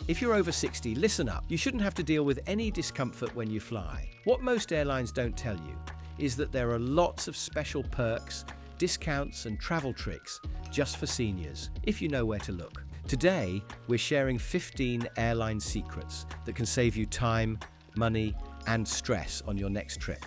If you're over 60, listen up. You shouldn't have to deal with any discomfort when you fly. What most airlines don't tell you is that there are lots of special perks, discounts and travel tricks just for seniors, if you know where to look. Today, we're sharing 15 airline secrets that can save you time, money, and stress on your next trip.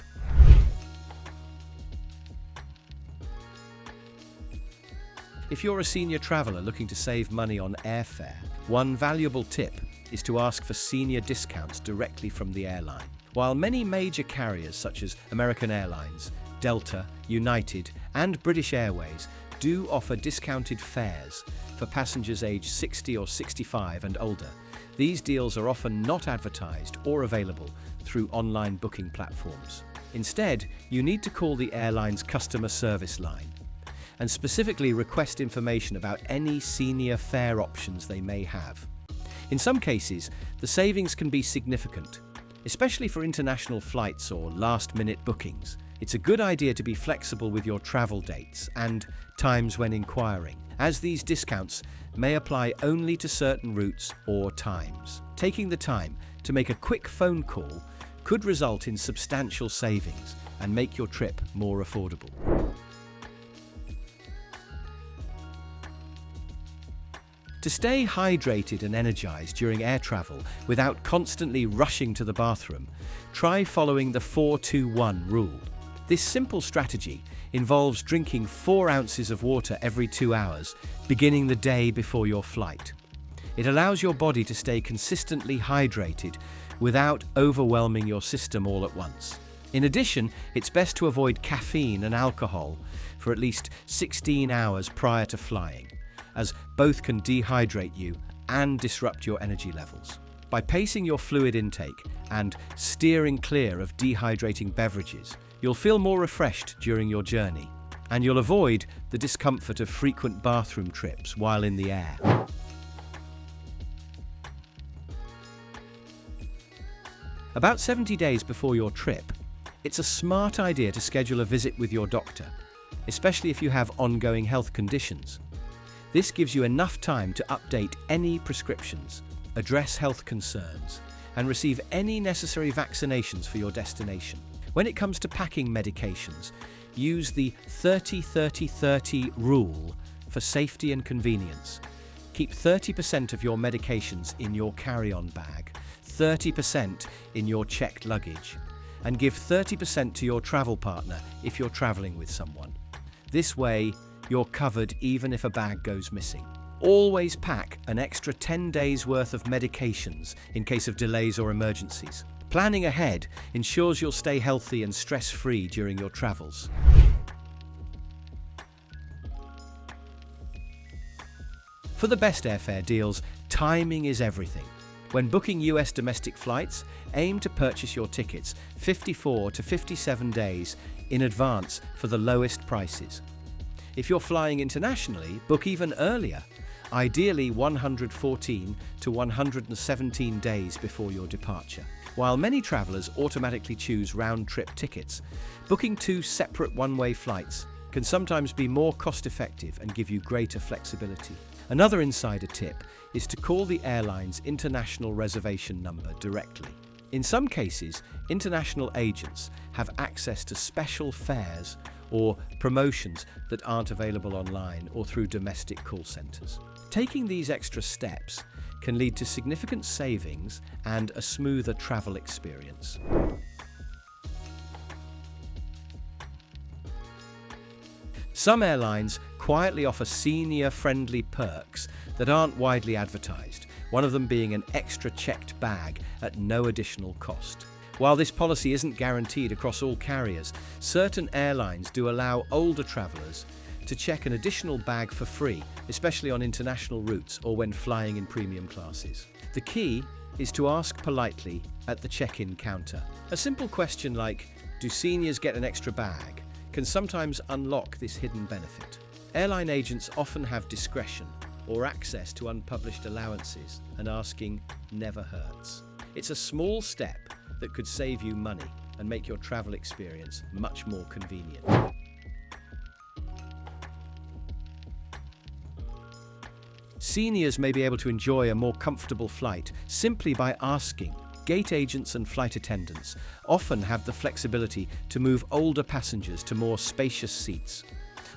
If you're a senior traveler looking to save money on airfare, one valuable tip is to ask for senior discounts directly from the airline. While many major carriers such as American Airlines, Delta, United, and British Airways do offer discounted fares for passengers aged 60 or 65 and older, these deals are often not advertised or available through online booking platforms. Instead, you need to call the airline's customer service line and specifically request information about any senior fare options they may have. In some cases, the savings can be significant, especially for international flights or last-minute bookings. It's a good idea to be flexible with your travel dates and times when inquiring, as these discounts may apply only to certain routes or times. Taking the time to make a quick phone call could result in substantial savings and make your trip more affordable. To stay hydrated and energized during air travel without constantly rushing to the bathroom, try following the 4-2-1 rule. This simple strategy involves drinking 4 ounces of water every 2 hours, beginning the day before your flight. It allows your body to stay consistently hydrated without overwhelming your system all at once. In addition, it's best to avoid caffeine and alcohol for at least 16 hours prior to flying, as both can dehydrate you and disrupt your energy levels. By pacing your fluid intake and steering clear of dehydrating beverages, you'll feel more refreshed during your journey, and you'll avoid the discomfort of frequent bathroom trips while in the air. About 70 days before your trip, it's a smart idea to schedule a visit with your doctor, especially if you have ongoing health conditions. This gives you enough time to update any prescriptions, address health concerns, and receive any necessary vaccinations for your destination. When it comes to packing medications, use the 30-30-30 rule for safety and convenience. Keep 30% of your medications in your carry-on bag, 30% in your checked luggage, and give 30% to your travel partner if you're traveling with someone. This way, you're covered even if a bag goes missing. Always pack an extra 10 days worth of medications in case of delays or emergencies. Planning ahead ensures you'll stay healthy and stress-free during your travels. For the best airfare deals, timing is everything. When booking US domestic flights, aim to purchase your tickets 54 to 57 days in advance for the lowest prices. If you're flying internationally, book even earlier, ideally 114 to 117 days before your departure. While many travelers automatically choose round-trip tickets, booking 2 separate one-way flights can sometimes be more cost-effective and give you greater flexibility. Another insider tip is to call the airline's international reservation number directly. In some cases, international agents have access to special fares or promotions that aren't available online or through domestic call centers. Taking these extra steps can lead to significant savings and a smoother travel experience. Some airlines quietly offer senior-friendly perks that aren't widely advertised, one of them being an extra checked bag at no additional cost. While this policy isn't guaranteed across all carriers, certain airlines do allow older travelers to check an additional bag for free, especially on international routes or when flying in premium classes. The key is to ask politely at the check-in counter. A simple question like, "Do seniors get an extra bag?" can sometimes unlock this hidden benefit. Airline agents often have discretion or access to unpublished allowances, and asking never hurts. It's a small step that could save you money and make your travel experience much more convenient. Seniors may be able to enjoy a more comfortable flight simply by asking. Gate agents and flight attendants often have the flexibility to move older passengers to more spacious seats,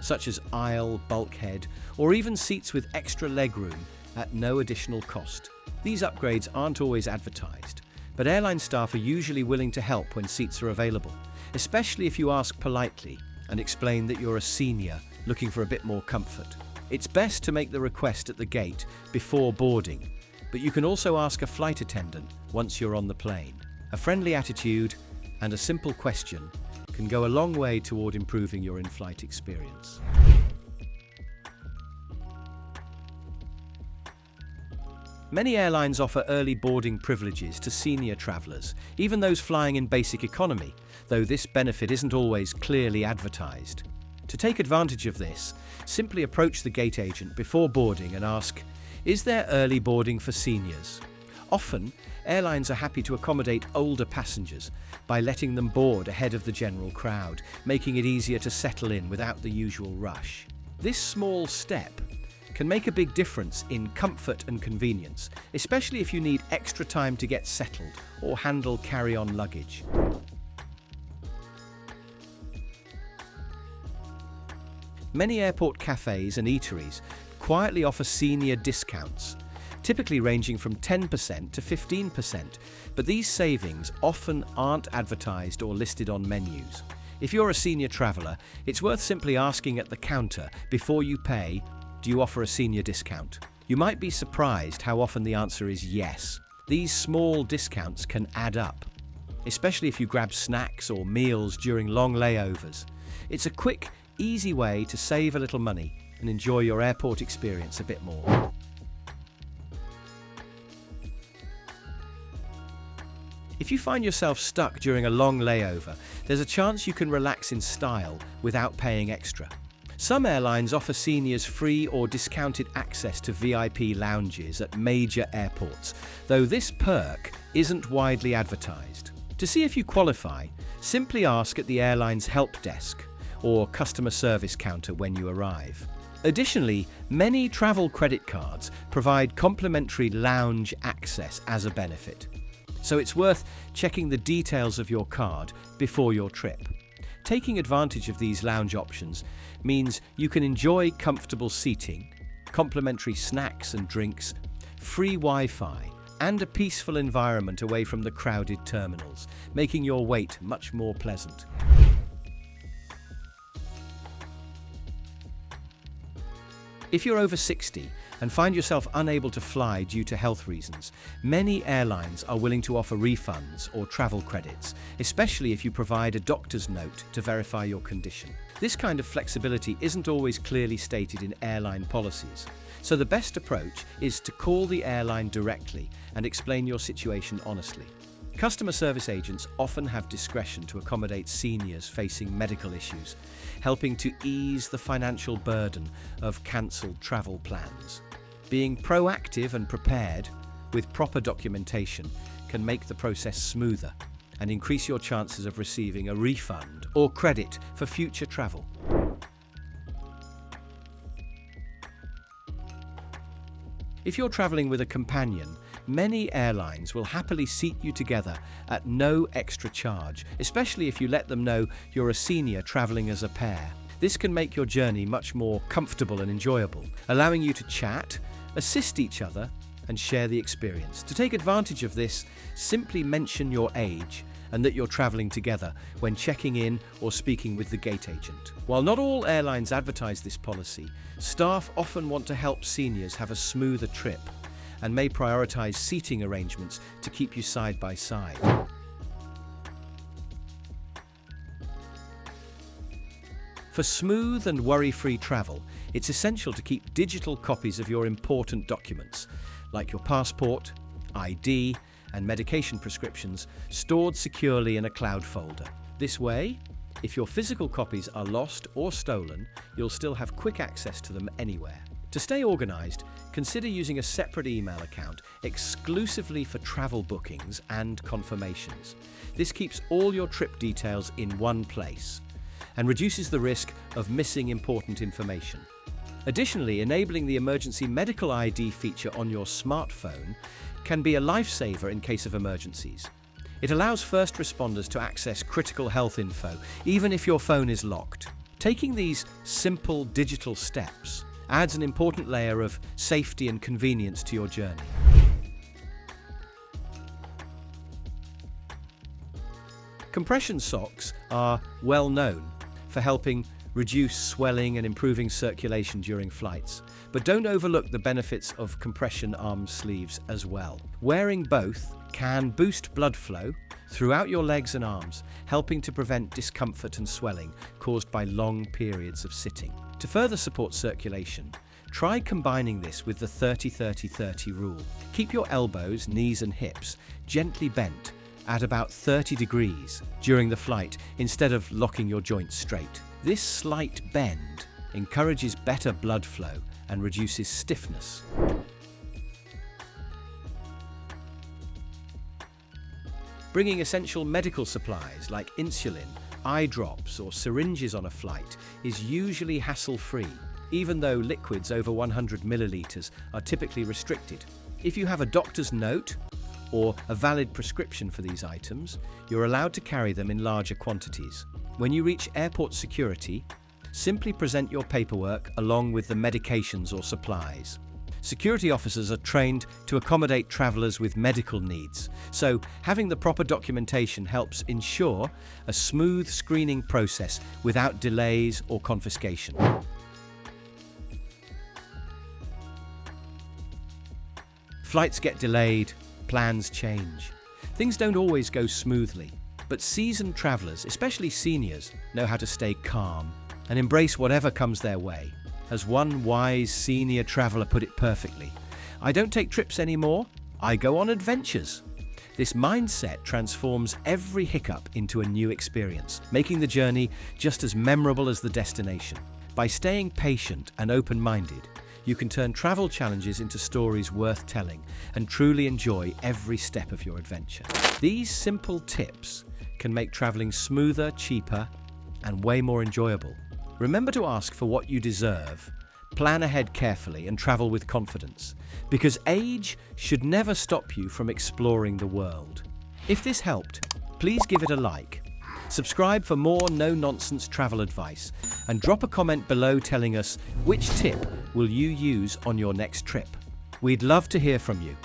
such as aisle, bulkhead, or even seats with extra legroom at no additional cost. These upgrades aren't always advertised, but airline staff are usually willing to help when seats are available, especially if you ask politely and explain that you're a senior looking for a bit more comfort. It's best to make the request at the gate before boarding, but you can also ask a flight attendant once you're on the plane. A friendly attitude and a simple question can go a long way toward improving your in-flight experience. Many airlines offer early boarding privileges to senior travelers, even those flying in basic economy, though this benefit isn't always clearly advertised. To take advantage of this, simply approach the gate agent before boarding and ask, "Is there early boarding for seniors?" Often, airlines are happy to accommodate older passengers by letting them board ahead of the general crowd, making it easier to settle in without the usual rush. This small step can make a big difference in comfort and convenience, especially if you need extra time to get settled or handle carry-on luggage. Many airport cafes and eateries quietly offer senior discounts, typically ranging from 10% to 15%, but these savings often aren't advertised or listed on menus. If you're a senior traveler, it's worth simply asking at the counter before you pay, "Do you offer a senior discount?" You might be surprised how often the answer is yes. These small discounts can add up, especially if you grab snacks or meals during long layovers. It's a quick, easy way to save a little money and enjoy your airport experience a bit more. If you find yourself stuck during a long layover, there's a chance you can relax in style without paying extra. Some airlines offer seniors free or discounted access to VIP lounges at major airports, though this perk isn't widely advertised. To see if you qualify, simply ask at the airline's help desk or customer service counter when you arrive. Additionally, many travel credit cards provide complimentary lounge access as a benefit, so it's worth checking the details of your card before your trip. Taking advantage of these lounge options means you can enjoy comfortable seating, complimentary snacks and drinks, free Wi-Fi, and a peaceful environment away from the crowded terminals, making your wait much more pleasant. If you're over 60 and find yourself unable to fly due to health reasons, many airlines are willing to offer refunds or travel credits, especially if you provide a doctor's note to verify your condition. This kind of flexibility isn't always clearly stated in airline policies, so the best approach is to call the airline directly and explain your situation honestly. Customer service agents often have discretion to accommodate seniors facing medical issues, helping to ease the financial burden of cancelled travel plans. Being proactive and prepared with proper documentation can make the process smoother and increase your chances of receiving a refund or credit for future travel. If you're traveling with a companion, many airlines will happily seat you together at no extra charge, especially if you let them know you're a senior traveling as a pair. This can make your journey much more comfortable and enjoyable, allowing you to chat, assist each other, and share the experience. To take advantage of this, simply mention your age and that you're traveling together when checking in or speaking with the gate agent. While not all airlines advertise this policy, staff often want to help seniors have a smoother trip and may prioritize seating arrangements to keep you side by side. For smooth and worry-free travel, it's essential to keep digital copies of your important documents, like your passport, ID, and medication prescriptions, stored securely in a cloud folder. This way, if your physical copies are lost or stolen, you'll still have quick access to them anywhere. To stay organized, consider using a separate email account exclusively for travel bookings and confirmations. This keeps all your trip details in one place and reduces the risk of missing important information. Additionally, enabling the emergency medical ID feature on your smartphone can be a lifesaver in case of emergencies. It allows first responders to access critical health info, even if your phone is locked. Taking these simple digital steps adds an important layer of safety and convenience to your journey. Compression socks are well known for helping reduce swelling and improving circulation during flights, but don't overlook the benefits of compression arm sleeves as well. Wearing both can boost blood flow throughout your legs and arms, helping to prevent discomfort and swelling caused by long periods of sitting. To further support circulation, try combining this with the 30-30-30 rule. Keep your elbows, knees and hips gently bent at about 30 degrees during the flight instead of locking your joints straight. This slight bend encourages better blood flow and reduces stiffness. Bringing essential medical supplies like insulin, eye drops or syringes on a flight is usually hassle-free, even though liquids over 100 milliliters are typically restricted. If you have a doctor's note or a valid prescription for these items, you're allowed to carry them in larger quantities. When you reach airport security, simply present your paperwork along with the medications or supplies. Security officers are trained to accommodate travelers with medical needs, so having the proper documentation helps ensure a smooth screening process without delays or confiscation. Flights get delayed, plans change. Things don't always go smoothly, but seasoned travelers, especially seniors, know how to stay calm and embrace whatever comes their way. As one wise senior traveler put it perfectly, "I don't take trips anymore, I go on adventures." This mindset transforms every hiccup into a new experience, making the journey just as memorable as the destination. By staying patient and open-minded, you can turn travel challenges into stories worth telling and truly enjoy every step of your adventure. These simple tips can make traveling smoother, cheaper, and way more enjoyable. Remember to ask for what you deserve, plan ahead carefully, and travel with confidence, because age should never stop you from exploring the world. If this helped, please give it a like. Subscribe for more no-nonsense travel advice, and drop a comment below telling us which tip will you use on your next trip. We'd love to hear from you.